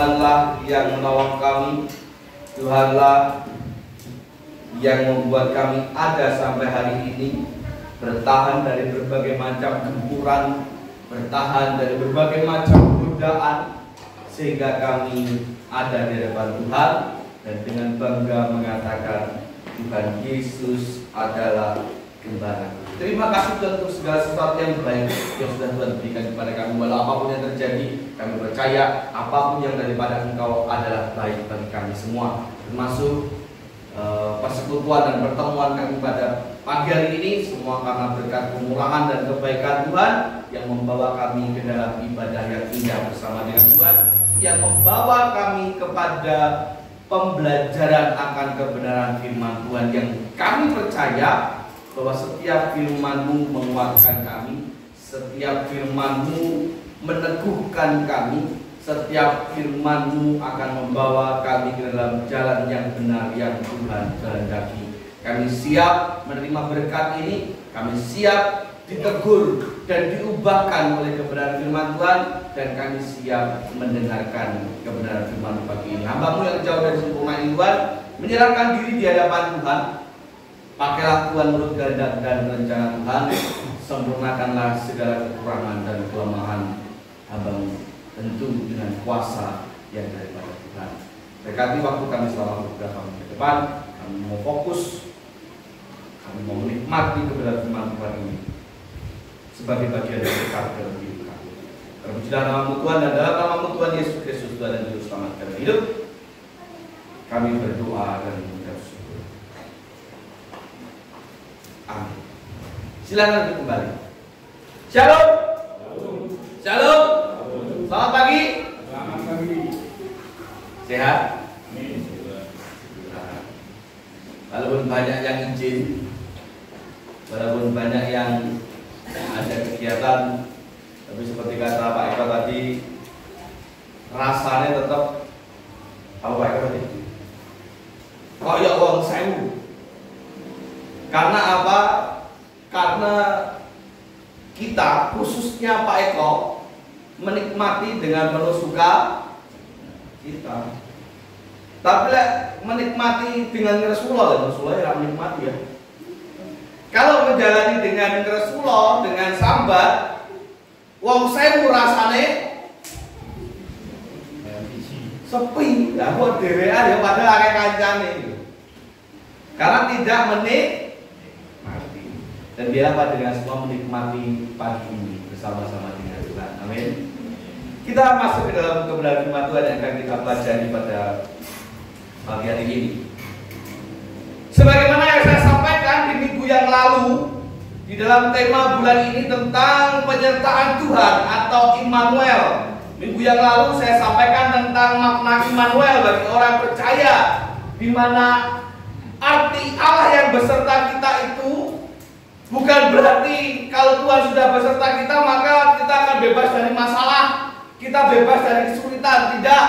Tuhanlah yang menolong kami, Tuhanlah yang membuat kami ada sampai hari ini, bertahan dari berbagai macam gempuran, bertahan dari berbagai macam godaan, sehingga kami ada di hadapan Tuhan dan dengan bangga mengatakan Tuhan Yesus adalah gembala. Terima kasih Tuhan untuk segala sesuatu yang baik yang sudah Tuhan berikan kepada kami. Walau apapun yang terjadi, kami percaya apapun yang daripada Engkau adalah baik bagi kami semua, termasuk persekutuan dan pertemuan kami pada pagi hari ini, semua karena berkat kemurahan dan kebaikan Tuhan yang membawa kami ke dalam ibadah yang indah bersama dengan Tuhan, yang membawa kami kepada pembelajaran akan kebenaran firman Tuhan, yang kami percaya bahwa setiap firman-Mu menguatkan kami, setiap firman-Mu meneguhkan kami, setiap firman-Mu akan membawa kami ke dalam jalan yang benar yang Tuhan kehendaki. Kami siap menerima berkat ini, kami siap ditegur dan diubahkan oleh kebenaran firman Tuhan, dan kami siap mendengarkan kebenaran firman pagi ini. Hamba-Mu yang jauh dari sempurna ini Tuhan, menyerahkan diri di hadapan Tuhan. Pakailah Tuhan menurut kehendak dan rencana Tuhan, sempurnakanlah segala kekurangan dan kelemahan hamba-Mu, tentu dengan kuasa yang daripada Tuhan. Berkati waktu kami selama beberapa menit ke depan, kami mau fokus, kami mau menikmati kebenaran firman Tuhan ini sebagai bagian dari berkat dalam hidup kami. Terpujilah nama-Mu Tuhan, dan dalam nama-Mu Tuhan Yesus Kristus, Tuhan dan Juru Selamat kami hidup, kami berdoa dan mengucap syukur. Amin. Silakan duduk kembali. Shalom. Shalom. Selamat pagi. Selamat pagi. Sehat? Amin. Walaupun banyak yang izin, walaupun banyak yang ada kegiatan, tapi seperti kata Pak Eko tadi, rasanya tetap apa Pak Eko tadi? Koyok wong sewu. Karena apa? Karena kita, khususnya Pak Eko, menikmati dengan penuh suka kita. Tapi menikmati dengan ngeresulo ya menikmati ya. Kalau menjalani dengan ngeresulo, dengan sambat, wong sewu rasane sepi. Lah kok dhewean ya padahal akeh kancane. Karena tidak menikmati. Dan biarlah Pak dengan semua menikmati pagi ini bersama-sama dengan Tuhan. Amin. Kita masuk ke dalam kebenaran firman Tuhan yang akan kita pelajari pada pagi hari ini. Sebagaimana yang saya sampaikan di minggu yang lalu, di dalam tema bulan ini tentang penyertaan Tuhan atau Immanuel. Minggu yang lalu saya sampaikan tentang makna Immanuel bagi orang percaya, di mana arti Allah yang beserta kita itu bukan berarti kalau Tuhan sudah beserta kita maka kita akan bebas dari masalah, kita bebas dari kesulitan. Tidak,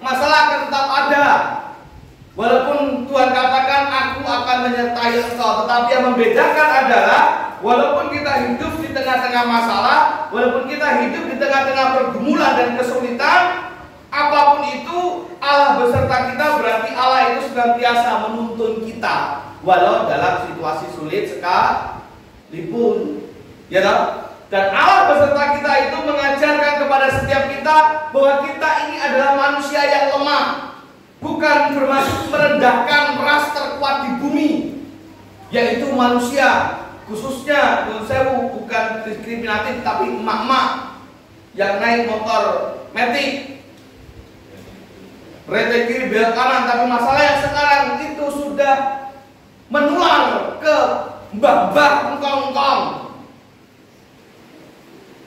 masalah akan tetap ada. Walaupun Tuhan katakan aku akan menyertai engkau, tetapi yang membedakan adalah walaupun kita hidup di tengah-tengah masalah, walaupun kita hidup di tengah-tengah pergumulan dan kesulitan, apapun itu Allah beserta kita, berarti Allah itu senantiasa menuntun kita walau dalam situasi sulit sekalipun, ya toh? Dan Allah beserta kita itu mengajarkan kepada setiap kita bahwa kita ini adalah manusia yang lemah. Bukan bermaksud merendahkan ras terkuat di bumi, yaitu manusia, khususnya sewu, bukan diskriminatif, tapi emak-emak yang naik motor metik, rete kiri belok kanan. Tapi masalah yang sekarang itu sudah menular ke mbah-mbah engkong-engkong.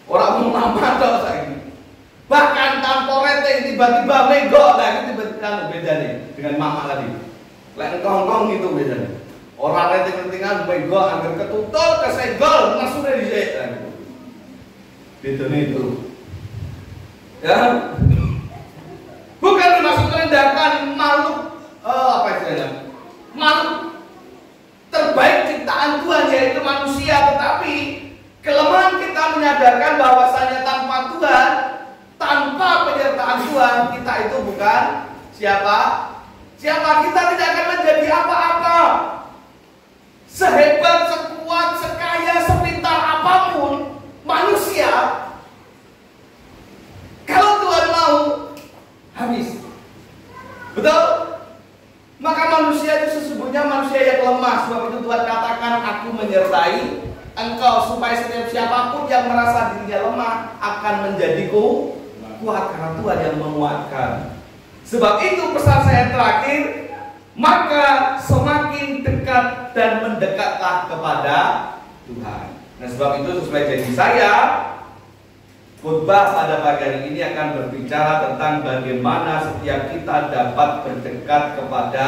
Orang mau nama dong saya ini. Bahkan tanpa rete tiba-tiba menggok lagi, tiba-tiba beda nih dengan mama tadi. Lek engkong-engkong itu bedanya. Orang rete-retingan menggok anggar ketutul kesenggol langsung dari saya. Bedanya itu. Ya. Bukan termasuk merendahkan makhluk apa istilahnya? Makhluk terbaik ciptaan Tuhan yaitu manusia, tetapi kelemahan kita menyadarkan bahwasanya tanpa Tuhan, tanpa tanpa penyertaan Tuhan, kita itu bukan siapa? Siapa? Kita tidak akan menjadi apa-apa. Sehebat, sekuat, sekaya, sepintar apapun manusia, kalau Tuhan mau, habis. Betul? Maka manusia itu sesungguhnya manusia yang lemah. Sebab itu Tuhan katakan, aku menyertai engkau, supaya setiap siapapun yang merasa dirinya lemah akan menjadi kuat, karena Tuhan yang menguatkan. Sebab itu pesan saya terakhir, maka semakin dekat dan mendekatlah kepada Tuhan. Nah, sebab itu sesuai janji saya, khotbah pada pagi hari ini akan berbicara tentang bagaimana setiap kita dapat berdekat kepada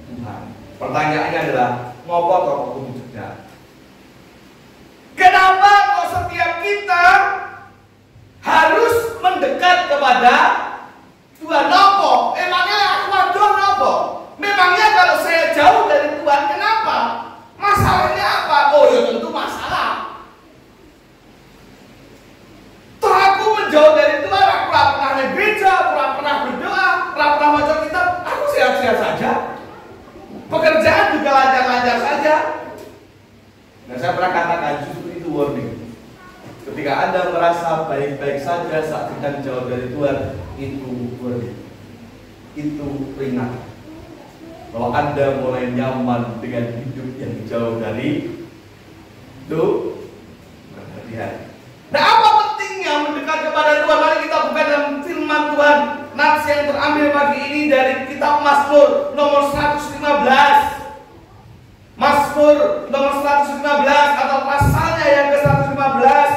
Tuhan. Pertanyaannya adalah, ngopo kok kudu dekat? Kenapa kok setiap kita harus mendekat kepada Tuhan? Nopo? Emangnya aku adoh nopo? Memangnya kalau saya jauh dari Tuhan, kenapa? Masalahnya apa? Oh ya tentu masalah. Toh aku menjauh dari Tuhan, aku tidak pernah naik gereja, tidak pernah berdoa, tidak pernah baca kitab, aku sehat-sehat saja. Pekerjaan juga lancar-lancar saja. Nah, saya pernah katakan justru itu warning. Ketika Anda merasa baik-baik saja saat sedang jauh dari Tuhan, itu warning. Itu peringatan bahwa Anda mulai nyaman dengan hidup yang jauh dari Tuhan. Nah, apa pentingnya mendekat kepada Tuhan? Mari kita buka dalam firman Tuhan. Nats yang terambil pagi ini dari kitab Mazmur nomor 115. Mazmur nomor 115 atau pasalnya yang ke-115.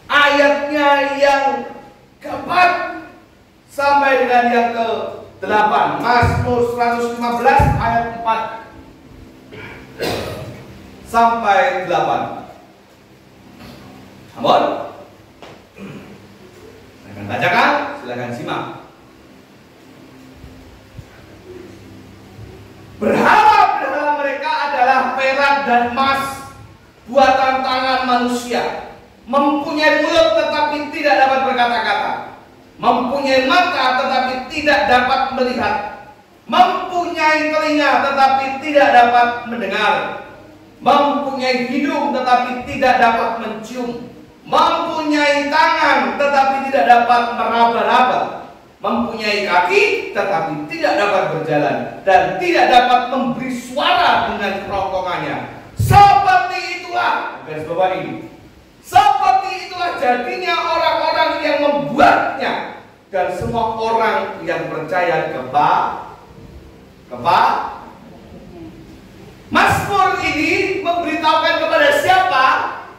Ayatnya yang keempat sampai dengan yang ke-8. Mazmur 115 ayat 4 sampai 8. Amun, saya akan bacakan, silakan simak. Berhala-berhala mereka adalah perak dan emas, buatan tangan manusia. Mempunyai mulut tetapi tidak dapat berkata-kata, mempunyai mata tetapi tidak dapat melihat, mempunyai telinga tetapi tidak dapat mendengar, mempunyai hidung tetapi tidak dapat mencium, mempunyai tangan tetapi tidak dapat meraba-raba, mempunyai kaki tetapi tidak dapat berjalan, dan tidak dapat memberi suara dengan kerongkongannya. Seperti itulah, garis bawah ini, seperti itulah jadinya orang-orang yang membuatnya, dan semua orang yang percaya kepada Mazmur ini memberitahukan kepada siapa?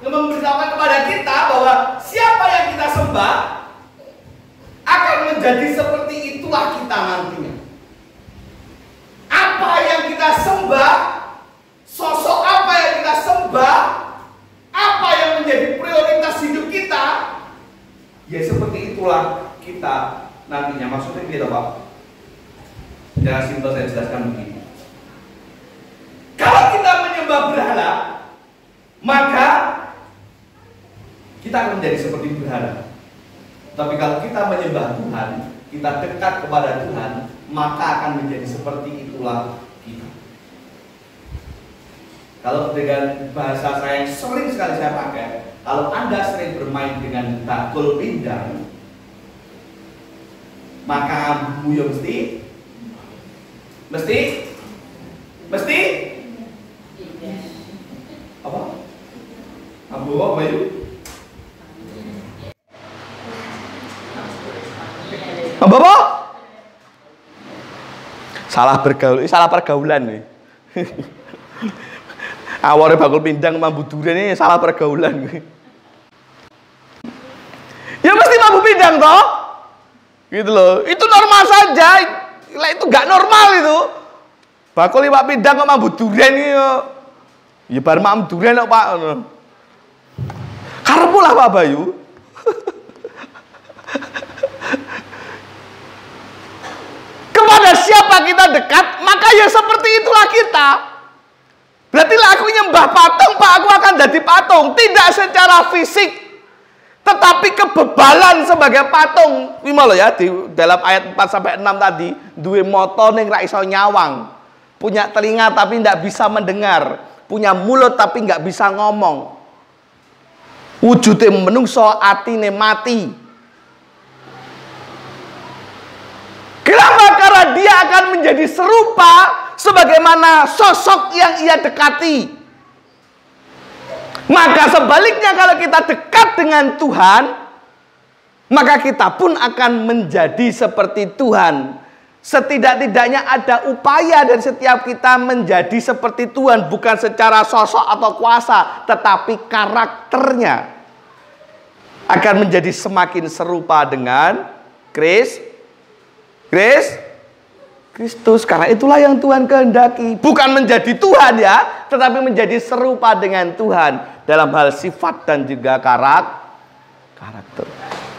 Memberitahukan kepada kita bahwa siapa yang kita sembah akan menjadi seperti itulah kita nantinya. Apa yang kita sembah, sosok apa yang kita sembah, apa yang menjadi prioritas hidup kita, ya seperti itulah kita nantinya. Maksudnya gitu Pak. Secara simpel saya jelaskan begini. Kalau kita menyembah berhala, maka kita akan menjadi seperti berhala. Tapi kalau kita menyembah Tuhan, kita dekat kepada Tuhan, maka akan menjadi seperti itulah kita. Kalau dengan bahasa saya yang sering sekali saya pakai, kalau Anda sering bermain dengan bakul pindang, maka ambu ya mesti apa? Ambu apa itu? Apa? Salah pergaulan nih. Awalnya bakul pindang mambu durian ini salah pergaulan. Ya mesti mambu pindang toh? Gitu loh. Itu normal saja. Itu gak normal itu. Bakul iwak pindang kok mambu durian ini yo. Ya bar mambu durian kok Pak. Karepmu lah Pak Bayu. Kepada siapa kita dekat, maka ya seperti itulah kita. Berarti lah aku nyembah patung, Pak, aku akan jadi patung. Tidak secara fisik, Tetapi kebebalan sebagai patung, iki lho ya, di dalam ayat 4 sampai 6 tadi, duwe mata ning ra iso nyawang. Punya telinga tapi tidak bisa mendengar, punya mulut tapi nggak bisa ngomong. Wujudnya menungso, atine mati. Kenapa? Karena dia akan menjadi serupa sebagaimana sosok yang ia dekati. Maka sebaliknya kalau kita dekat dengan Tuhan, maka kita pun akan menjadi seperti Tuhan. Setidak-tidaknya ada upaya dari setiap kita menjadi seperti Tuhan, bukan secara sosok atau kuasa, tetapi karakternya akan menjadi semakin serupa dengan Kristus. Karena itulah yang Tuhan kehendaki, bukan menjadi Tuhan ya, tetapi menjadi serupa dengan Tuhan dalam hal sifat dan juga karakter.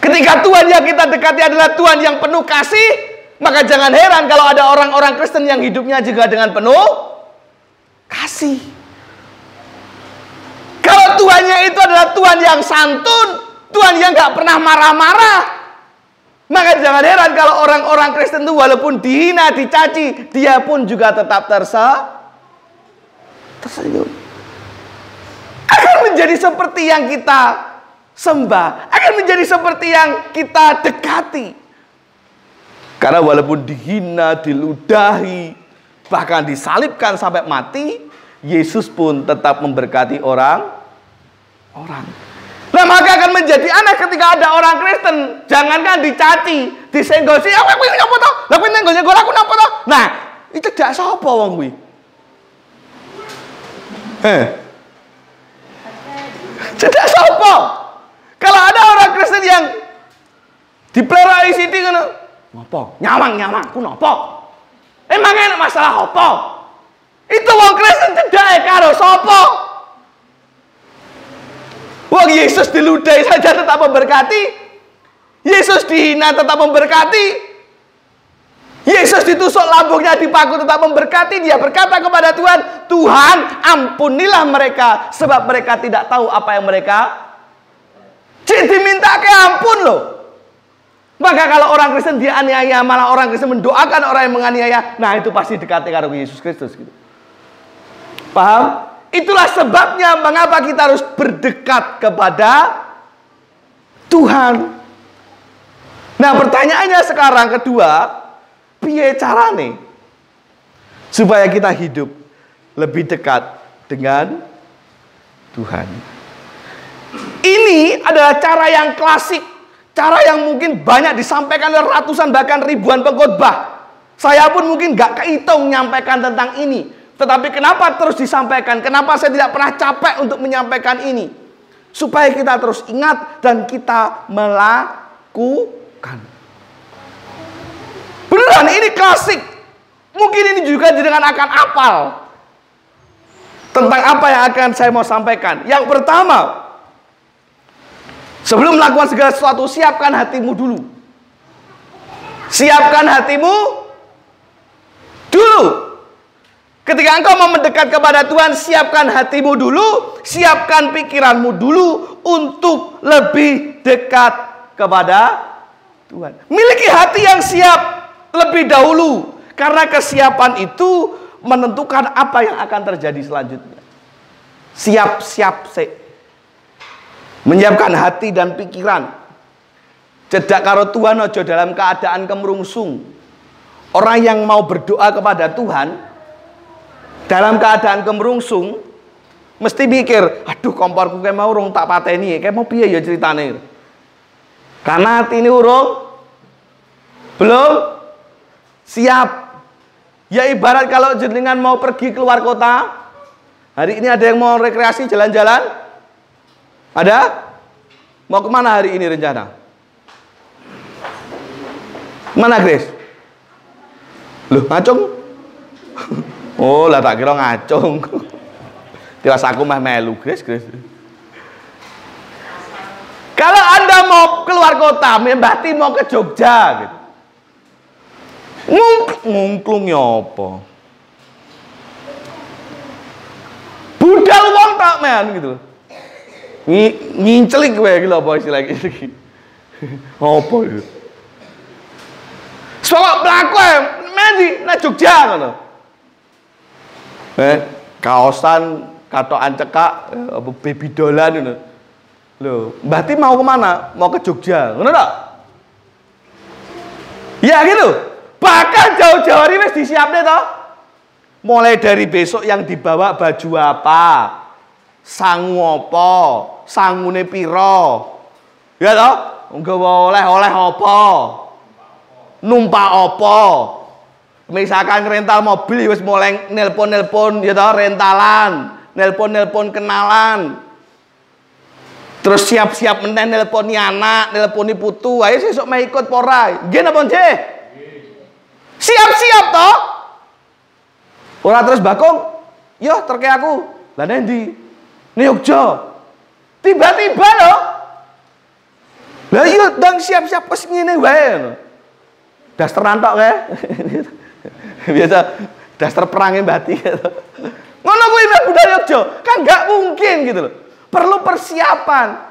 Ketika Tuhan yang kita dekati adalah Tuhan yang penuh kasih, maka jangan heran kalau ada orang-orang Kristen yang hidupnya juga dengan penuh kasih. Kalau Tuhannya itu adalah Tuhan yang santun, Tuhan yang gak pernah marah-marah, maka jangan heran kalau orang-orang Kristen itu walaupun dihina, dicaci, dia pun juga tetap tersenyum. Akan menjadi seperti yang kita sembah, akan menjadi seperti yang kita dekati. Karena walaupun dihina, diludahi, bahkan disalibkan sampai mati, Yesus pun tetap memberkati orang. Nah, maka akan menjadi aneh ketika ada orang Kristen, jangankan dicaci, disenggosi, aku nyapa toh? Lah kowe nenggo aku napa toh? Nah, itu dak sapa wong kuwi? Cedak sapa? Kalau ada orang Kristen yang diplerai sithik ngono, ngopo? Nyawang, ku nopo? Emang enak masalah apa? Itu wong Kristen cedake karo sapa? Wong Yesus diludahi saja tetap memberkati. Yesus dihina tetap memberkati. Yesus ditusuk lambungnya dipaku tetap memberkati. Dia berkata kepada Tuhan, Tuhan ampunilah mereka, sebab mereka tidak tahu apa yang mereka diminta ke ampun loh. Maka kalau orang Kristen dianiaya, malah orang Kristen mendoakan orang yang menganiaya, nah itu pasti dekati karo Yesus Kristus gitu. Paham? Itulah sebabnya mengapa kita harus berdekat kepada Tuhan. Nah, pertanyaannya sekarang kedua, piye carane supaya kita hidup lebih dekat dengan Tuhan? Ini adalah cara yang klasik, cara yang mungkin banyak disampaikan oleh ratusan bahkan ribuan pengkhotbah. Saya pun mungkin gak kehitung menyampaikan tentang ini. Tetapi kenapa terus disampaikan? Kenapa saya tidak pernah capek untuk menyampaikan ini? Supaya kita terus ingat dan kita melakukan. Beneran ini klasik. Mungkin ini juga dengan akan hafal tentang apa yang akan saya mau sampaikan. Yang pertama, sebelum melakukan segala sesuatu, siapkan hatimu dulu. Siapkan hatimu dulu. Ketika engkau mau mendekat kepada Tuhan, siapkan hatimu dulu, siapkan pikiranmu dulu untuk lebih dekat kepada Tuhan. Miliki hati yang siap lebih dahulu, karena kesiapan itu menentukan apa yang akan terjadi selanjutnya. Siap-siap sih. Menyiapkan hati dan pikiran. Cedak karo Tuhan ojo dalam keadaan kemerungsung. Orang yang mau berdoa kepada Tuhan dalam keadaan kemerungsung mesti mikir, aduh komporku kayak mau urung tak pateni, kayak mau piye ya ceritane. Karena hati ini urung belum siap. Ya ibarat kalau jenengan mau pergi keluar kota, hari ini ada yang mau rekreasi jalan-jalan? Ada? Mau kemana hari ini rencana? Mana Grace? Loh, ngacung? Oh, lah tak kira ngacung. Tiwas aku mah melu, Grace. Kalau Anda mau keluar kota, berarti mau ke Jogja gitu. Ngungklung apa? Budal wong tak men gitu. Ngincelik kowe iki lho apa istilah iki. Apa iki? Sok mlaku mendi nang Jogja ngono. Kaosan katokan cekak apa baby dolan ngono. Lho, Mbah Ti mau kemana? Mau ke Jogja, ngono tak? Ya gitu. Bahkan jauh-jauh hari wis disiapne toh. Mulai dari besok yang dibawa baju apa? Sangu apa? Sangune piro? Ya toh? Nggawa oleh-oleh apa? Numpak apa? Misalkan rental mobil wis mulai nelpon-nelpon ya toh rentalan, nelpon-nelpon kenalan. Terus siap-siap menen nelponi anak, nelponi putu, ayo sesuk mau ikut pora. Nggih napa nggih? Siap-siap toh? Ora terus bakung. Yo terke aku. Lah nendi? Ning Yogya. Tiba-tiba loh. Lah iya ndang siap-siap wis ngene wae. Dasteran tok kae. Biasa daster perangnya Mbah Ti. Ngono kuwi Mbah budaya Yogya. Kan enggak mungkin gitu loh. Perlu persiapan.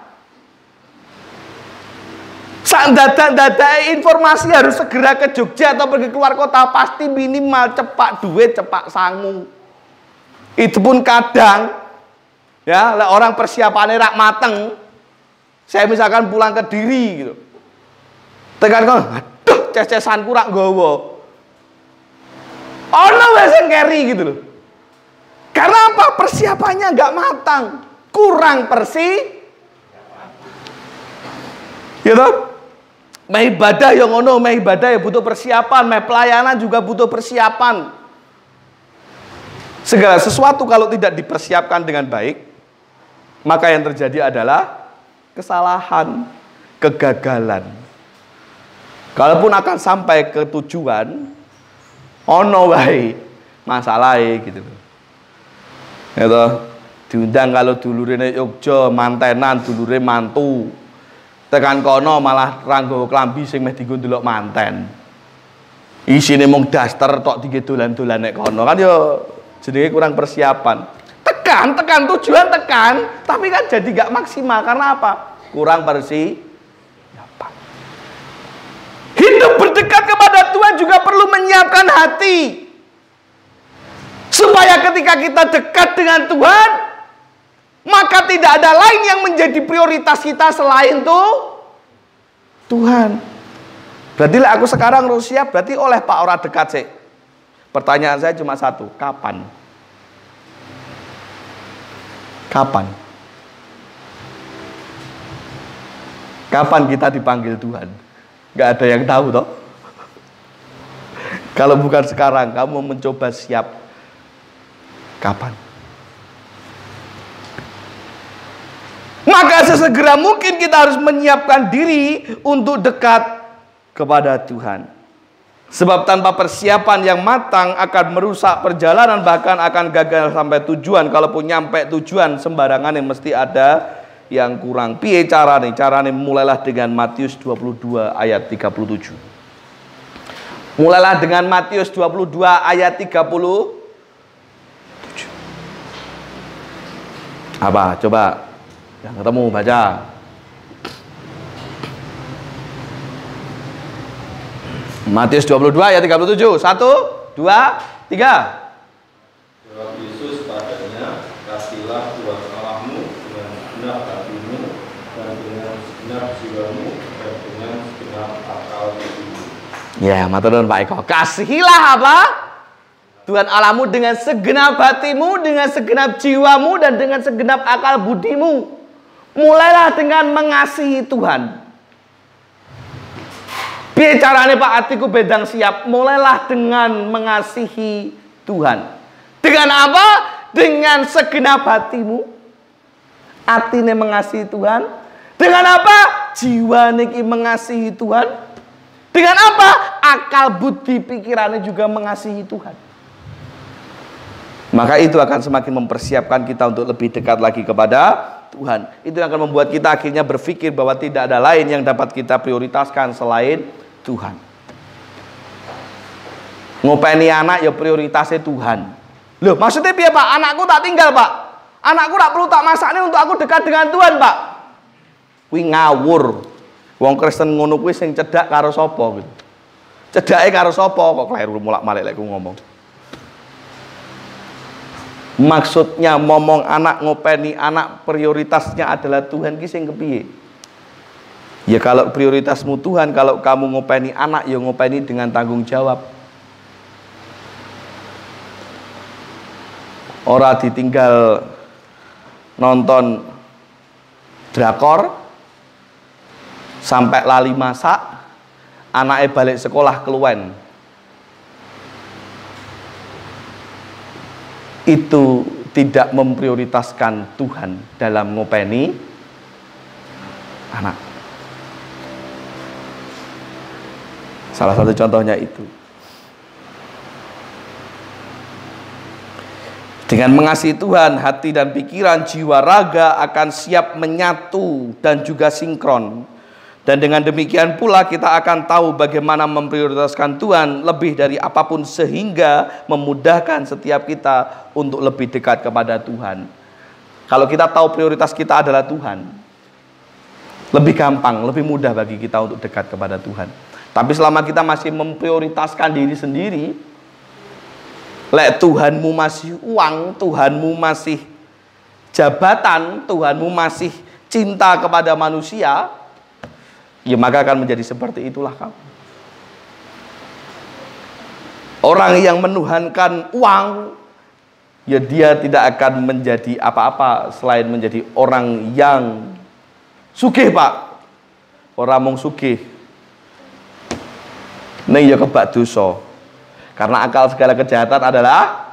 Saat data informasi harus segera ke Jogja atau pergi keluar kota, pasti minimal cepak duit, cepak sangu. Itu pun kadang ya, orang persiapannya rak mateng. Saya misalkan pulang ke Diri gitu. Tekan kon, aduh ces-cesanku rak nggawa. Ono wis sing keri gitu loh. Karena apa? Persiapannya enggak matang. Kurang gitu. Meh ibadah yang ngono, meh ibadah ya butuh persiapan, meh pelayanan juga butuh persiapan. Segala sesuatu kalau tidak dipersiapkan dengan baik, maka yang terjadi adalah kesalahan, kegagalan. Kalaupun akan sampai ke tujuan, ono wae masalahe gitu. Gitu. Diundang kalau dulurene Yogya, mantenan dulure mantu. Tekan kono malah ranggo klambi sing meh dienggo ndelok manten. Isine mung daster tok tinggi dolan-dolan nek kono kan yo jenenge kurang persiapan. Tekan tujuan tekan, tapi kan jadi gak maksimal karena apa? Kurang persiapan. Hidup berdekat kepada Tuhan juga perlu menyiapkan hati. Supaya ketika kita dekat dengan Tuhan, maka tidak ada lain yang menjadi prioritas kita selain Tuhan. Berarti lah aku sekarang harus siap, berarti oleh Pak ora dekat sih. Pertanyaan saya cuma satu, kapan? Kapan? Kapan kita dipanggil Tuhan? Gak ada yang tahu toh. Kalau bukan sekarang, kamu mencoba siap. Kapan? Maka sesegera mungkin kita harus menyiapkan diri untuk dekat kepada Tuhan. Sebab tanpa persiapan yang matang akan merusak perjalanan, bahkan akan gagal sampai tujuan. Kalaupun nyampe tujuan sembarangan yang mesti ada yang kurang. Piye carane? Carane mulailah dengan Matius 22 ayat 37. Mulailah dengan Matius 22 ayat 37. Apa? Coba yang ketemu baca. Matius 22 ayat 37. 1, 2, 3. Jawab Yesus padanya, kasihilah Tuhan Allahmu dengan segenap hatimu dan dengan segenap jiwamu dan dengan segenap akal budimu. Ya, matur nuwun Pak Eko. Kasihilah apa? Tuhan Allahmu dengan segenap hatimu, dengan segenap jiwamu dan dengan segenap akal budimu. Mulailah dengan mengasihi Tuhan. Piye carane Pak atiku bedang siap? Mulailah dengan mengasihi Tuhan. Dengan apa? Dengan segenap hatimu. Atine mengasihi Tuhan. Dengan apa? Jiwa niki mengasihi Tuhan. Dengan apa? Akal budi pikirannya juga mengasihi Tuhan. Maka itu akan semakin mempersiapkan kita untuk lebih dekat lagi kepada Tuhan. Itu yang akan membuat kita akhirnya berpikir bahwa tidak ada lain yang dapat kita prioritaskan selain Tuhan. Ngopeni anak ya prioritasnya Tuhan. Loh, maksudnya piye Pak? Anakku tak tinggal Pak. Anakku ora perlu tak masakne untuk aku dekat dengan Tuhan, Pak. Kuwi ngawur. Wong Kristen ngono kuwi sing cedhak karo sapa gitu. Cedhake karo sapa kok kleru mulak-malik lek ku ngomong. Maksudnya momong anak, ngopeni anak, prioritasnya adalah Tuhan ki sing kepiye? Ya kalau prioritasmu Tuhan, kalau kamu ngopeni anak, ya ngopeni dengan tanggung jawab. Ora ditinggal nonton drakor sampai lali masak, anaknya balik sekolah keluwen. Itu tidak memprioritaskan Tuhan dalam ngopeni anak. Salah satu contohnya itu. Dengan mengasihi Tuhan, hati dan pikiran, jiwa, raga akan siap menyatu dan juga sinkron. Dan dengan demikian pula kita akan tahu bagaimana memprioritaskan Tuhan lebih dari apapun sehingga memudahkan setiap kita untuk lebih dekat kepada Tuhan. Kalau kita tahu prioritas kita adalah Tuhan, lebih gampang, lebih mudah bagi kita untuk dekat kepada Tuhan. Tapi selama kita masih memprioritaskan diri sendiri, lek Tuhanmu masih uang, Tuhanmu masih jabatan, Tuhanmu masih cinta kepada manusia, ya maka akan menjadi seperti itulah kamu. Orang yang menuhankan uang, ya dia tidak akan menjadi apa-apa selain menjadi orang yang sugih, Pak. Orang mung sugih ning ya kebak dosa. Karena akal segala kejahatan adalah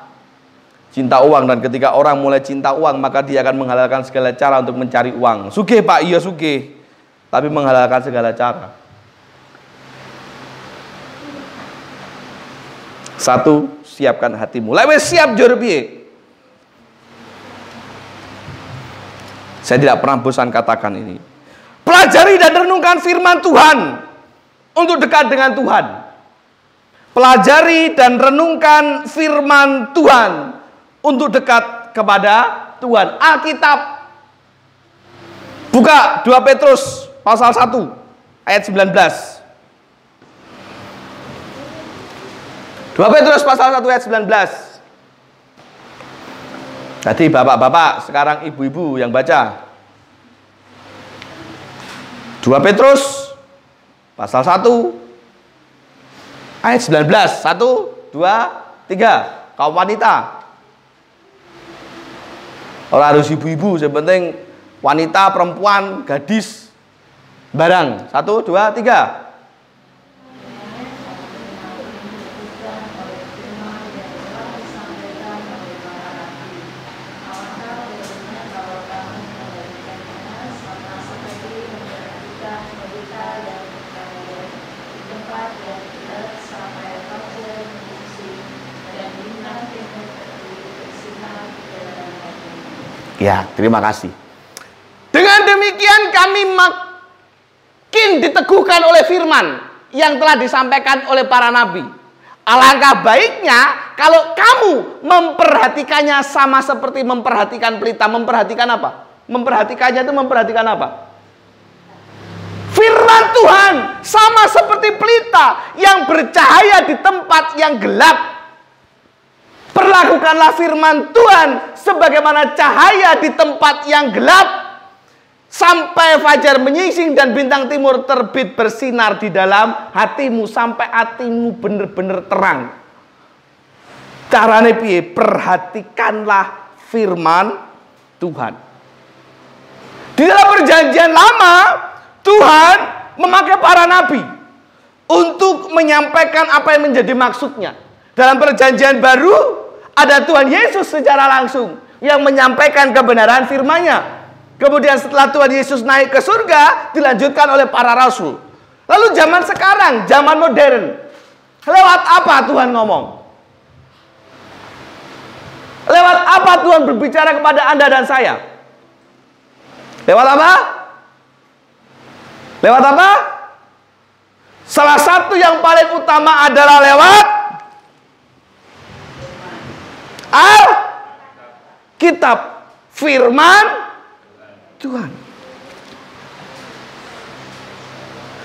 cinta uang, dan ketika orang mulai cinta uang, maka dia akan menghalalkan segala cara untuk mencari uang. Sugih, Pak, iya sugih, tapi menghalalkan segala cara. Satu, siapkan hatimu. Lek wis siap jur piye? Saya tidak pernah bosan katakan ini. Pelajari dan renungkan firman Tuhan untuk dekat dengan Tuhan. Pelajari dan renungkan firman Tuhan untuk dekat kepada Tuhan. Alkitab. Buka 2 Petrus pasal 1 ayat 19. 2 Petrus pasal 1 ayat 19. Tadi bapak-bapak, sekarang ibu-ibu yang baca. 2 Petrus pasal 1 ayat 19. 1, 2, 3. Kaum wanita. Orang harus ibu-ibu, yang penting wanita, perempuan, gadis, barang. 1, 2, 3. Ya, terima kasih. Dengan demikian kami makin diteguhkan oleh firman yang telah disampaikan oleh para nabi. Alangkah baiknya kalau kamu memperhatikannya sama seperti memperhatikan pelita. Memperhatikan apa? Memperhatikannya itu memperhatikan apa? Firman Tuhan sama seperti pelita yang bercahaya di tempat yang gelap. Perlakukanlah firman Tuhan sebagaimana cahaya di tempat yang gelap, sampai fajar menyingsing dan bintang timur terbit bersinar di dalam hatimu, sampai hatimu benar-benar terang. Carane piye? Perhatikanlah firman Tuhan. Di dalam perjanjian lama, Tuhan memakai para nabi untuk menyampaikan apa yang menjadi maksudnya. Dalam perjanjian baru, ada Tuhan Yesus secara langsung yang menyampaikan kebenaran firman-Nya. Kemudian setelah Tuhan Yesus naik ke surga, dilanjutkan oleh para rasul. Lalu zaman sekarang, zaman modern, lewat apa Tuhan ngomong? Lewat apa Tuhan berbicara kepada Anda dan saya? Lewat apa? Lewat apa? Salah satu yang paling utama adalah lewat Alkitab, firman Tuhan.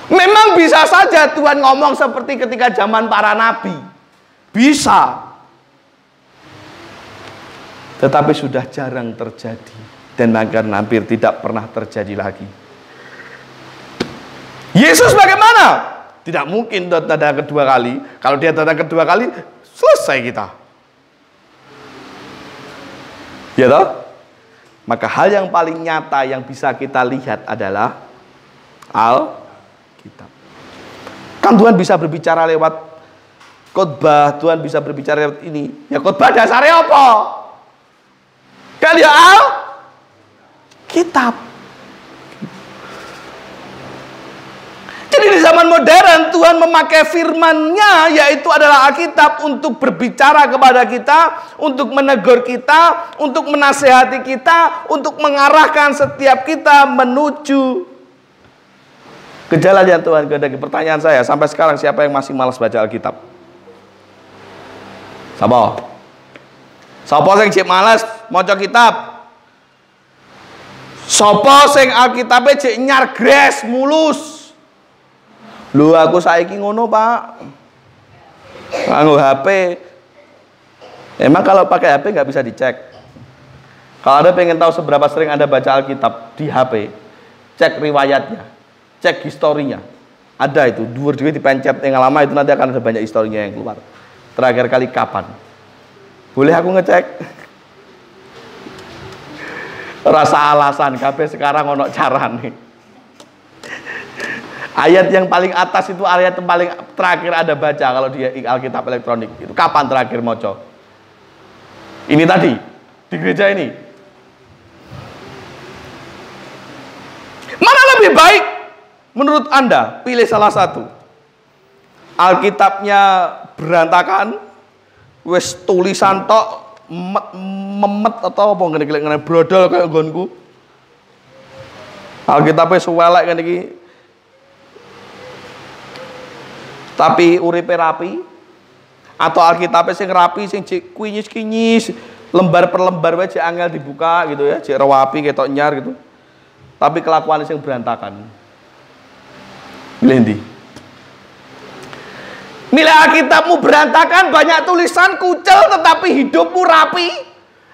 Memang bisa saja Tuhan ngomong seperti ketika zaman para nabi. Bisa. Tetapi sudah jarang terjadi. Dan hampir tidak pernah terjadi lagi. Yesus bagaimana? Tidak mungkin datang kedua kali. Kalau dia datang kedua kali, selesai kita. Ya toh? Maka hal yang paling nyata yang bisa kita lihat adalah Alkitab. Kan Tuhan bisa berbicara lewat khotbah, Tuhan bisa berbicara lewat ini. Ya khotbah dasarnya apa? Kan ya Alkitab. Jadi di zaman modern Tuhan memakai firman-Nya, yaitu adalah Alkitab, untuk berbicara kepada kita, untuk menegur kita, untuk menasehati kita, untuk mengarahkan setiap kita menuju ke jalan yang Tuhan kehendaki. Pertanyaan saya, sampai sekarang siapa yang masih malas baca Alkitab? Siapa? Siapa yang cek malas maca kitab? Siapa sing Alkitabe cek nyargres mulus? Lho aku saiki ngono, Pak. Nganggo HP. Emang kalau pakai HP nggak bisa dicek. Kalau Anda pengen tahu seberapa sering Anda baca Alkitab di HP, cek riwayatnya, cek historinya. Ada itu, dua dipencet yang lama itu nanti akan ada banyak historinya yang keluar. Terakhir kali kapan? Boleh aku ngecek? Rasa alasan kabeh sekarang ono carane. Ayat yang paling atas itu ayat yang paling terakhir Anda baca kalau di Alkitab elektronik. Itu kapan terakhir moco? Ini tadi di gereja ini. Mana lebih baik menurut Anda? Pilih salah satu. Alkitabnya berantakan, wes tulisan tok memet atau apa ngene-ngene brodol kayak nggonku. Alkitabnya suwelek kan iki. Tapi uripe rapi, atau Alkitabnya sing rapi, sing kinyis-kinyis, lembar per lembar wae jek angel dibuka gitu ya, jek rapi ketok nyar gitu. Tapi kelakuannya sing berantakan. Milih ndi? Milih Alkitabmu berantakan, banyak tulisan kucel tetapi hidupmu rapi,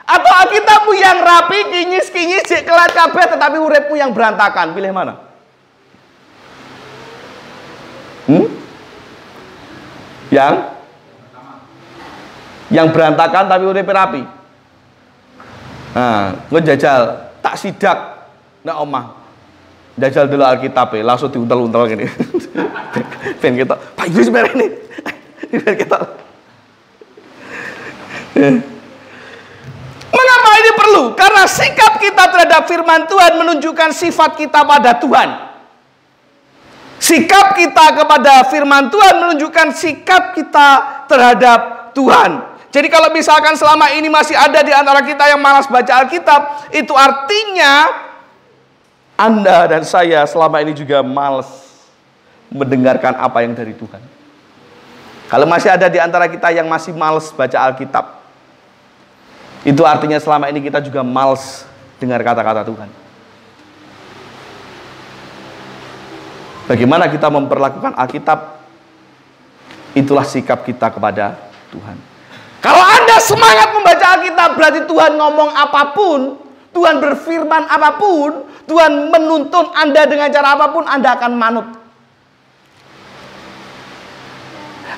atau Alkitabmu yang rapi, kinyis-kinyis jek kelat kabeh tetapi uripmu yang berantakan. Pilih mana? Yang berantakan tapi udah rapi. Nah, gue jajal tak sidak nak omah. Jajal dulu Alkitab langsung diuntel-untel gini. Ben kita, Pak Idris merah ini. Ben kita. Mengapa ini perlu? Karena sikap kita terhadap firman Tuhan menunjukkan sifat kita pada Tuhan. Sikap kita kepada firman Tuhan menunjukkan sikap kita terhadap Tuhan. Jadi kalau misalkan selama ini masih ada di antara kita yang malas baca Alkitab, itu artinya Anda dan saya selama ini juga malas mendengarkan apa yang dari Tuhan. Kalau masih ada di antara kita yang masih malas baca Alkitab, itu artinya selama ini kita juga malas dengar kata-kata Tuhan. Bagaimana kita memperlakukan Alkitab? Itulah sikap kita kepada Tuhan. Kalau Anda semangat membaca Alkitab, berarti Tuhan ngomong apapun, Tuhan berfirman apapun, Tuhan menuntun Anda dengan cara apapun, Anda akan manut.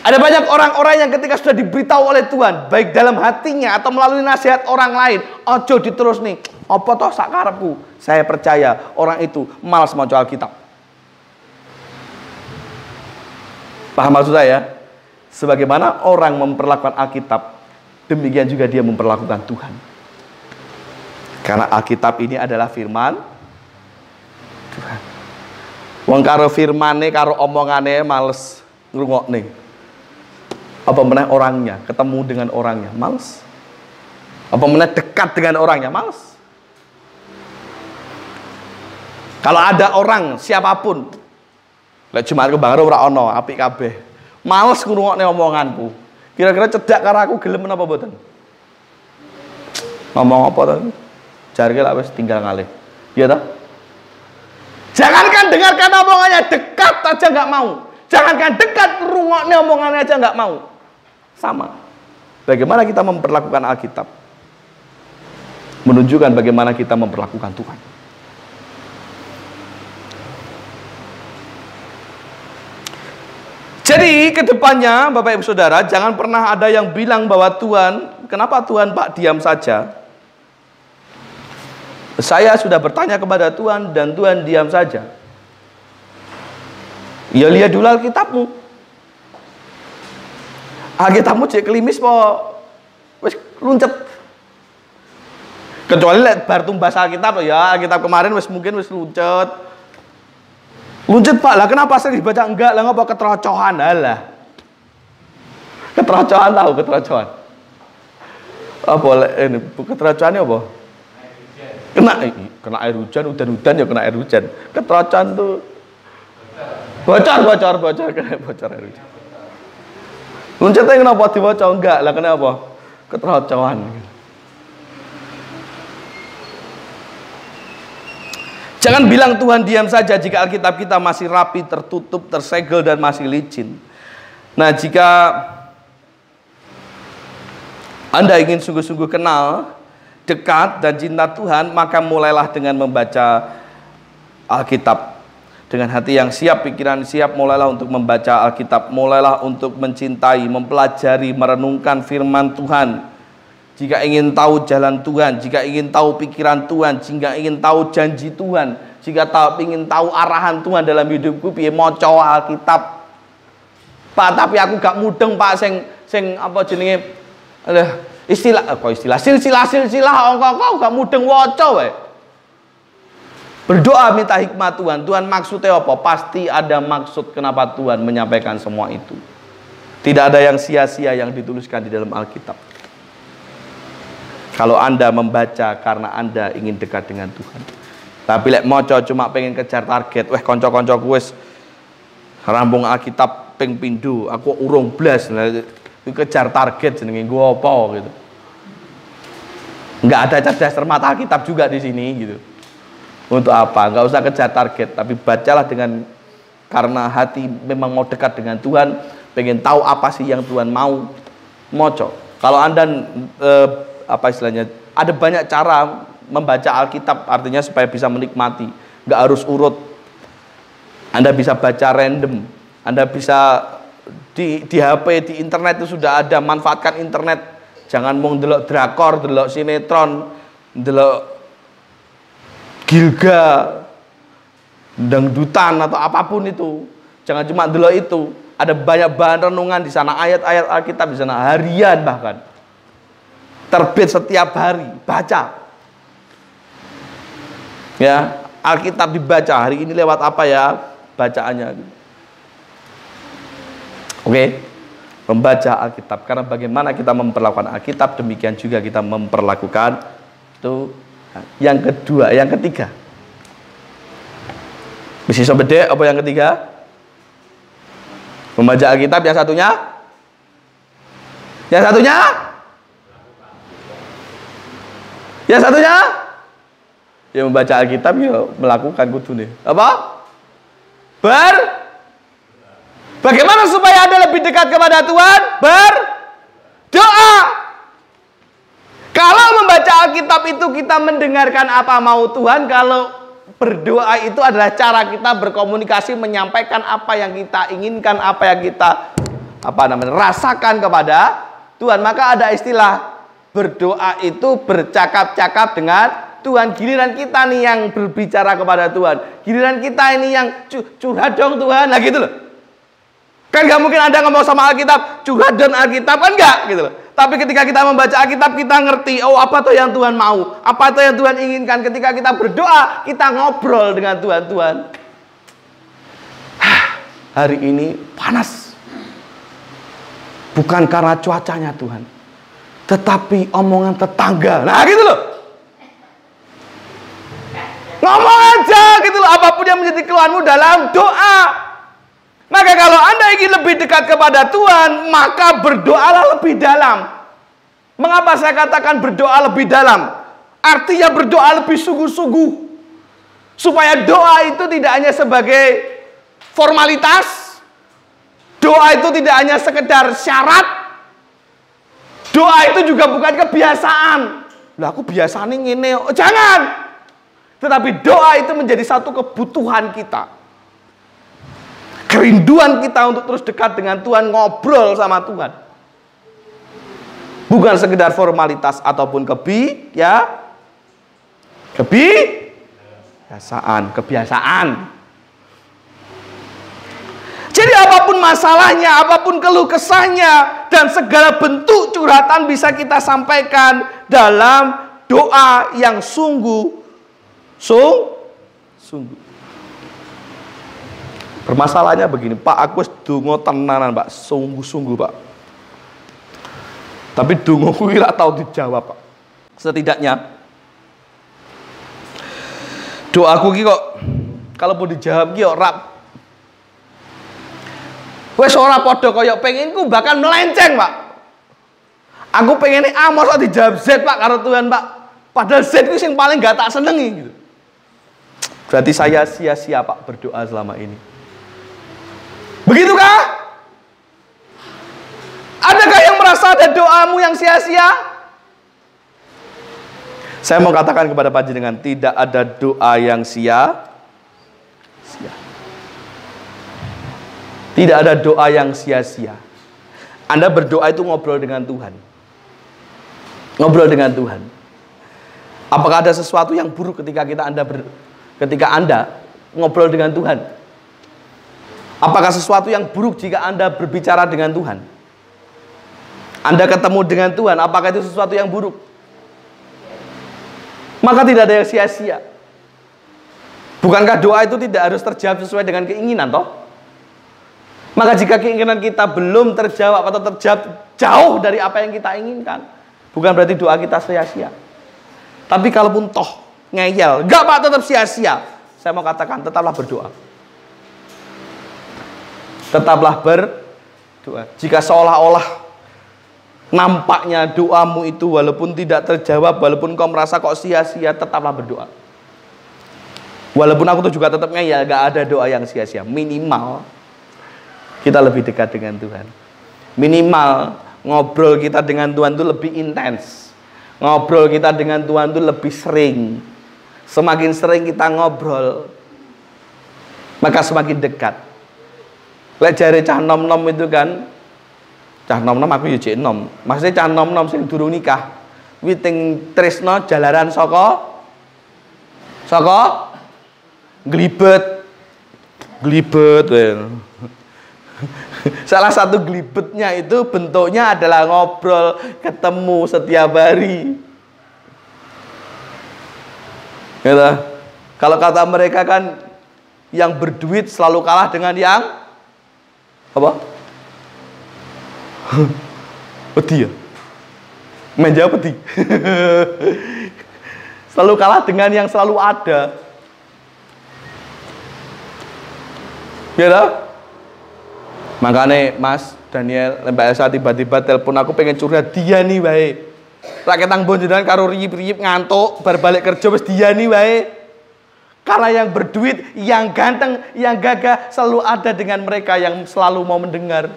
Ada banyak orang-orang yang ketika sudah diberitahu oleh Tuhan, baik dalam hatinya atau melalui nasihat orang lain, ojo diterus nih, apa toh sakarepku. Saya percaya orang itu malas maca Alkitab. Paham maksud saya? Sebagaimana orang memperlakukan Alkitab, demikian juga dia memperlakukan Tuhan. Karena Alkitab ini adalah firman Tuhan. Wong karo firmane, karo omongane males ngrungokne. Apa meneh orangnya, ketemu dengan orangnya, males. Apa meneh dekat dengan orangnya, males. Kalau ada orang siapapun, lek Jumat kembar ora ana, apik kabeh. Males ngrungokne omonganku. Kira-kira cedak karo aku gelem menapa mboten? Ngomong apa to? Jarke lah wis tinggal ngalih. Iya toh? Jangankan dengarkan omongannya, dekat aja nggak mau. Jangankan dekat, rungokne omongannya aja nggak mau. Sama. Bagaimana kita memperlakukan Alkitab? Menunjukkan bagaimana kita memperlakukan Tuhan. Jadi kedepannya Bapak Ibu Saudara, jangan pernah ada yang bilang bahwa Tuhan, kenapa Tuhan Pak diam saja? Saya sudah bertanya kepada Tuhan dan Tuhan diam saja. Ya lihat dulu Alkitabmu. Alkitabmu cek kelimis po, wis luncet. Kecuali lihat bar tumbas Alkitab ya, Alkitab kemarin wis mungkin wis luncet. Luncet Pak, lah kenapa sering dibaca enggak? Lah ngapa keterocohan? Alah. Keterocohan tahu keterocohan. Apa ini keterocohannya apa? Kena air hujan, udan-udan ya kena air hujan. Keterocohan tuh bocor air hujan. Luncetnya kenapa dibaca enggak? Lah kenapa? Keterocohan. Jangan bilang Tuhan diam saja jika Alkitab kita masih rapi, tertutup, tersegel, dan masih licin. Nah, jika Anda ingin sungguh-sungguh kenal, dekat, dan cinta Tuhan, maka mulailah dengan membaca Alkitab. Dengan hati yang siap, pikiran siap, mulailah untuk membaca Alkitab. Mulailah untuk mencintai, mempelajari, merenungkan firman Tuhan. Jika ingin tahu jalan Tuhan, jika ingin tahu pikiran Tuhan, jika ingin tahu janji Tuhan, jika ingin tahu arahan Tuhan dalam hidupku, piye maca Alkitab. Pak, tapi aku gak mudeng Pak sing apa jenenge silsilah kok gak mudeng waca wae. Berdoa minta hikmat Tuhan. Tuhan maksudnya apa? Pasti ada maksud kenapa Tuhan menyampaikan semua itu. Tidak ada yang sia-sia yang dituliskan di dalam Alkitab. Kalau Anda membaca karena Anda ingin dekat dengan Tuhan. Tapi lek maca cuma pengen kejar target, weh kanca-kancaku wis rampung Alkitab ping pindho, aku urung blas. Kejar target jenenge gua apa gitu. Enggak ada cerdas cermat Alkitab juga di sini gitu. Untuk apa? Enggak usah kejar target, tapi bacalah dengan karena hati memang mau dekat dengan Tuhan, pengen tahu apa sih yang Tuhan mau, maca. Kalau Anda apa istilahnya, ada banyak cara membaca Alkitab, artinya supaya bisa menikmati, nggak harus urut. Anda bisa baca random, Anda bisa di HP, di internet itu sudah ada. Manfaatkan internet, jangan mau ndelok drakor, ndelok sinetron, ndelok gilga, dangdutan atau apapun itu. Jangan cuma ndelok itu. Ada banyak bahan renungan di sana, ayat-ayat Alkitab di sana, harian bahkan. Terbit setiap hari, baca. Ya, Alkitab dibaca. Hari ini lewat apa ya bacaannya? Oke, membaca Alkitab. Karena bagaimana kita memperlakukan Alkitab, demikian juga kita memperlakukan itu. Yang kedua, yang ketiga. Bisa beda apa yang ketiga? Membaca Alkitab yang satunya? Yang satunya? Yang satunya? Ya membaca Alkitab ya melakukan kudune. Apa? Bagaimana supaya Anda lebih dekat kepada Tuhan? Berdoa. Kalau membaca Alkitab itu kita mendengarkan apa mau Tuhan, kalau berdoa itu adalah cara kita berkomunikasi, menyampaikan apa yang kita inginkan, apa yang kita rasakan kepada Tuhan. Maka ada istilah berdoa itu bercakap-cakap dengan Tuhan. Giliran kita nih yang berbicara kepada Tuhan. Giliran kita ini yang curhat dong Tuhan. Nah gitu loh. Kan gak mungkin Anda ngomong sama Alkitab, curhat dan Alkitab, kan enggak gitu loh. Tapi ketika kita membaca Alkitab, kita ngerti, oh apa tuh yang Tuhan mau, apa tuh yang Tuhan inginkan. Ketika kita berdoa, kita ngobrol dengan Tuhan. Tuhan, hari ini panas. Bukan karena cuacanya Tuhan, tetapi omongan tetangga. Nah gitu loh. Ngomong aja gitu loh, apapun yang menjadi keluhanmu dalam doa. Maka kalau Anda ingin lebih dekat kepada Tuhan, maka berdoalah lebih dalam. Mengapa saya katakan berdoa lebih dalam? Artinya berdoa lebih sungguh-sungguh. Supaya doa itu tidak hanya sebagai formalitas. Doa itu tidak hanya sekedar syarat. Doa itu juga bukan kebiasaan. Lah aku biasanya ngene. Oh, jangan. Tetapi doa itu menjadi satu kebutuhan kita. Kerinduan kita untuk terus dekat dengan Tuhan, ngobrol sama Tuhan. Bukan sekedar formalitas ataupun kebiasaan. Jadi apapun masalahnya, apapun keluh kesahnya, dan segala bentuk curhatan bisa kita sampaikan dalam doa yang sungguh. Permasalahannya begini, Pak, aku wis donga tenanan, Pak, sungguh-sungguh, Pak. Tapi dongaku ora tau dijawab, Pak. Setidaknya doaku ki kok kalau mau dijawab ki ora wis ora padha kaya penginku, bahkan melenceng, Pak. Aku pengen A mosok dijawab Z, Pak, karo Tuhan, Pak. Padahal Z itu yang paling gak tak senengi gitu. Berarti saya sia-sia, Pak, berdoa selama ini. Begitukah? Adakah yang merasa ada doamu yang sia-sia? Saya mau katakan kepada panjenengan, tidak ada doa yang sia-sia. Tidak ada doa yang sia-sia. Anda berdoa itu ngobrol dengan Tuhan. Ngobrol dengan Tuhan. Apakah ada sesuatu yang buruk ketika Anda ngobrol dengan Tuhan? Apakah sesuatu yang buruk jika Anda berbicara dengan Tuhan? Anda ketemu dengan Tuhan, apakah itu sesuatu yang buruk? Maka tidak ada yang sia-sia. Bukankah doa itu tidak harus terjawab sesuai dengan keinginan, toh? Maka jika keinginan kita belum terjawab atau terjawab jauh dari apa yang kita inginkan, bukan berarti doa kita sia-sia. Tapi kalaupun toh ngeyel, enggak, Pak, tetap sia-sia. Saya mau katakan, tetaplah berdoa. Tetaplah berdoa. Jika seolah-olah nampaknya doamu itu walaupun tidak terjawab, walaupun kau merasa kok sia-sia, tetaplah berdoa. Walaupun aku tuh juga tetap ngeyel, enggak ada doa yang sia-sia. Minimal kita lebih dekat dengan Tuhan. Minimal ngobrol kita dengan Tuhan itu lebih intens. Ngobrol kita dengan Tuhan itu lebih sering. Semakin sering kita ngobrol, maka semakin dekat. Lek jare cah nom-nom itu kan, cah nom-nom aku ya jek nom. Maksudnya cah nom-nom sing durung nikah. Kuwi ting tresno jalaran saka glibet. Salah satu glibetnya itu bentuknya adalah ngobrol, ketemu setiap hari. Gitu. Kalau kata mereka kan, yang berduit selalu kalah dengan yang apa? Peti ya? Meja peti. Selalu kalah dengan yang selalu ada. Ya, makanya Mas Daniel, Mbak Elsa tiba-tiba telepon aku pengen curhat, dia nih bae. Rakyat tang bonjonan karo riyip-riyip ngantuk, bar balik kerja wis dia nih bae. Karena yang berduit, yang ganteng, yang gagah selalu ada dengan mereka yang selalu mau mendengar.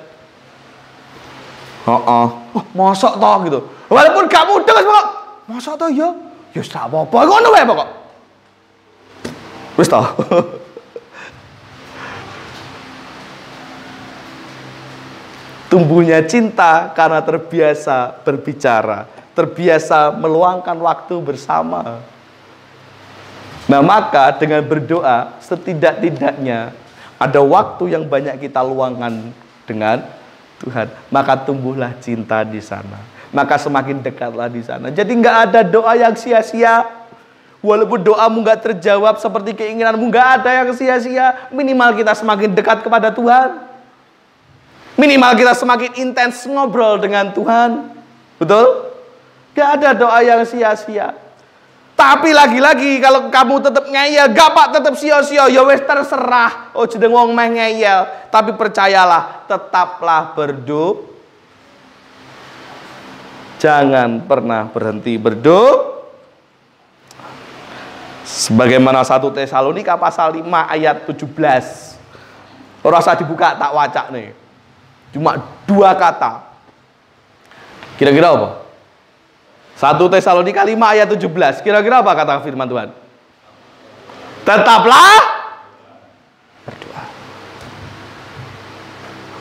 Mosok toh gitu. Walaupun gak mudah Mas pokok. Mosok toh ya. Ya sak apa-apa ngono wae pokok. Wis toh. Tumbuhnya cinta karena terbiasa berbicara, terbiasa meluangkan waktu bersama. Nah, maka dengan berdoa setidak-tidaknya ada waktu yang banyak kita luangkan dengan Tuhan, maka tumbuhlah cinta di sana. Maka semakin dekatlah di sana. Jadi nggak ada doa yang sia-sia. Walaupun doamu nggak terjawab seperti keinginanmu, nggak ada yang sia-sia. Minimal kita semakin dekat kepada Tuhan. Minimal kita semakin intens ngobrol dengan Tuhan. Betul? Gak ada doa yang sia-sia. Tapi lagi-lagi kalau kamu tetap ngeyel, gak Pak, tetap sia-sia, ya wes terserah. Oh jedeng wong meh ngeyel. Tapi percayalah, tetaplah berdoa. Jangan pernah berhenti berdoa. Sebagaimana 1 Tesalonika pasal 5 ayat 17. Ora usah dibuka, tak wacak nih. Cuma 2 kata. Kira-kira apa? 1 Tesalonika 5 ayat 17. Kira-kira apa kata firman Tuhan? Tetaplah berdoa.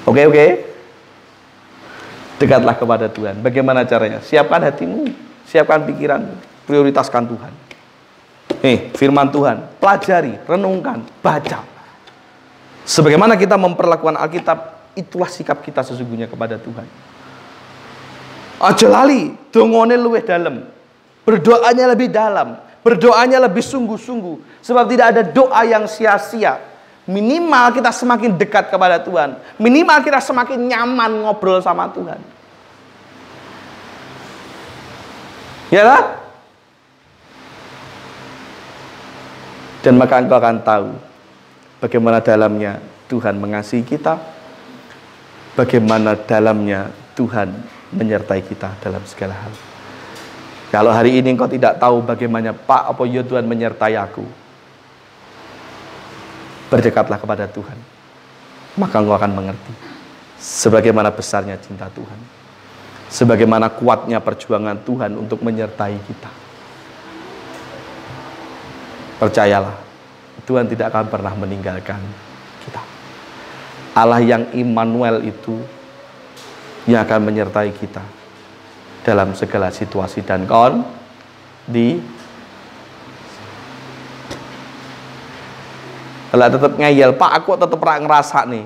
Oke. Dekatlah kepada Tuhan. Bagaimana caranya? Siapkan hatimu, siapkan pikiranmu, prioritaskan Tuhan. Firman Tuhan, pelajari, renungkan, baca. Sebagaimana kita memperlakukan Alkitab, itulah sikap kita sesungguhnya kepada Tuhan. Aja lali, dongone luwih dalam, berdoanya lebih dalam, berdoanya lebih sungguh-sungguh. Sebab tidak ada doa yang sia-sia. Minimal kita semakin dekat kepada Tuhan. Minimal kita semakin nyaman ngobrol sama Tuhan. Ya lah? Dan maka engkau akan tahu bagaimana dalamnya Tuhan mengasihi kita, bagaimana dalamnya Tuhan menyertai kita dalam segala hal. Kalau hari ini engkau tidak tahu bagaimana Pak, apa ya Tuhan menyertai aku, berdekatlah kepada Tuhan. Maka engkau akan mengerti sebagaimana besarnya cinta Tuhan, sebagaimana kuatnya perjuangan Tuhan untuk menyertai kita. Percayalah, Tuhan tidak akan pernah meninggalkan kita. Allah yang Immanuel itu yang akan menyertai kita dalam segala situasi dan kondisi. Kalau tetap ngeyel, Pak aku tetap ngerasa nih.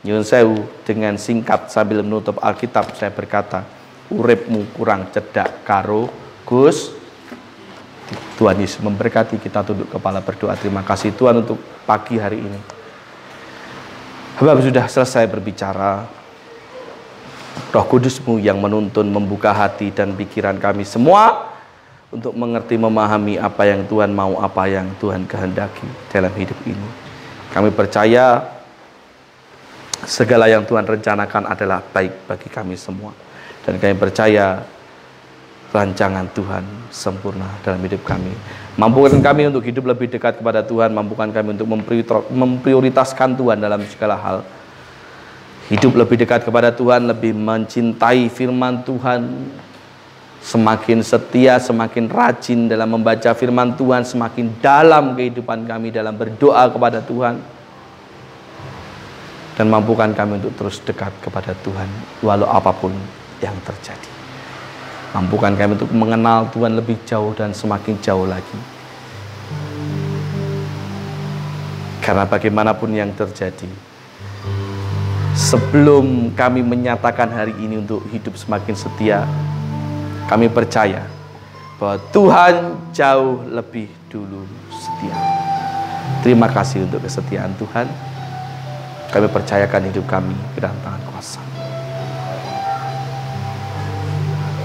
Nyun sewu, dengan singkat sambil menutup Alkitab saya berkata, uripmu kurang cedak karo Gus. Tuhan Yesus memberkati, kita tunduk kepala berdoa. Terima kasih Tuhan untuk pagi hari ini. Hamba sudah selesai berbicara. Roh Kudus-Mu yang menuntun, membuka hati dan pikiran kami semua untuk mengerti, memahami apa yang Tuhan mau, apa yang Tuhan kehendaki dalam hidup ini. Kami percaya segala yang Tuhan rencanakan adalah baik bagi kami semua. Dan kami percaya rancangan Tuhan sempurna dalam hidup kami. Mampukan kami untuk hidup lebih dekat kepada Tuhan. Mampukan kami untuk memprioritaskan Tuhan dalam segala hal. Hidup lebih dekat kepada Tuhan, lebih mencintai firman Tuhan. Semakin setia, semakin rajin dalam membaca firman Tuhan, semakin dalam kehidupan kami dalam berdoa kepada Tuhan. Dan mampukan kami untuk terus dekat kepada Tuhan walau apapun yang terjadi. Mampukan kami untuk mengenal Tuhan lebih jauh dan semakin jauh lagi. Karena bagaimanapun yang terjadi, sebelum kami menyatakan hari ini untuk hidup semakin setia, kami percaya bahwa Tuhan jauh lebih dulu setia. Terima kasih untuk kesetiaan Tuhan. Kami percayakan hidup kami ke dalam tangan kuasa.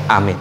Amin.